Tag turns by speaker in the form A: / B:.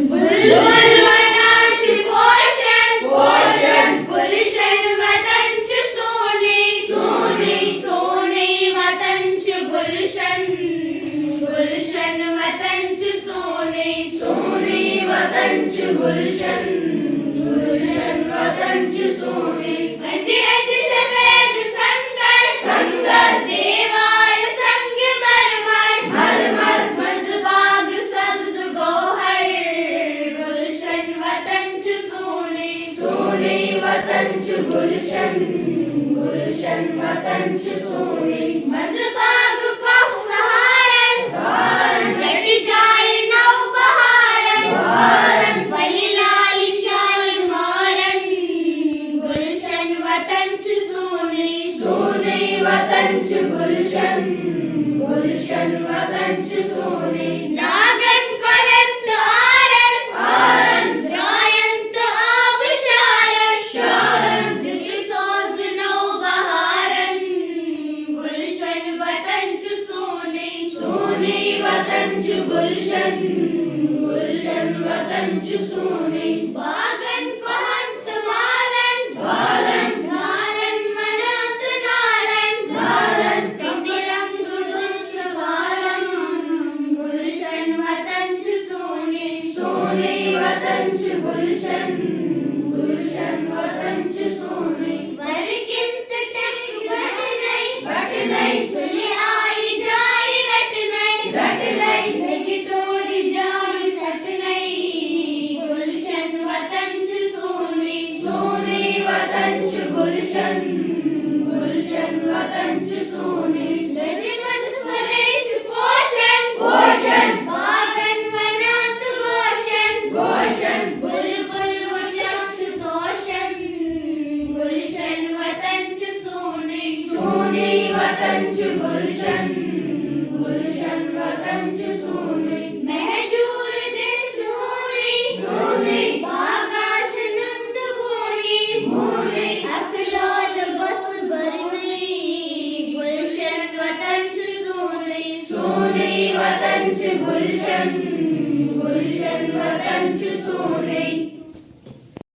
A: गुलवनाची पोषण पोषण गुलशन वतनची सोने सोने सोने वतनची गुलशन गुलशन वतनची सोने सोने वतनची गुलशन गुलशन वतनची सोने अंधी अंधी सफेद संगर संगर देवार संग मरमर मरमर मजबाग सब्ज गोहर गुलशन वतनची सोने सोने वतनची गुलशन गुलशन वतनची सोने मजबाग कफ सहारन सहारन रट जाए नौ बहारन बहारन वली लाल शाल मारन गुलशन वतनची सोने सोने वतनची गुलशन गुलशन वतनची सोने नागन कलंत आरन आरन जायंत आब शारन शारन दिल सोज नौ बहारन गुलशन वतनची सोने सोने वतनची गुलशन गुलशन वतनची सोने बागन कहंत मालन बालन नारन मनात नालन नालन कमरंग गुलश भारन गुलशन वतनची सोने सोने वतनची गुलशन गुलशन वतनची सोने वरकिंत टक बट नहीं सुले आई जाई रट नहीं लगी टोरी जाई सट नहीं गुलशन वतनची सोने सोने वतनची गुलशन गुलशन वतनची सोने लजमत फलेश पोषण पोषण बागन वनात गोशन गोशन बुलबुल वचक्ष तोषण गुलशन वतनची सोने सोने वतनची गुलशन गुलशन वतनची सोने महजूर दे सोने सोने बागाच नंद मोने मोने अखलाल बस भरने गुलशन वतनची सोने सोने वतनची गुलशन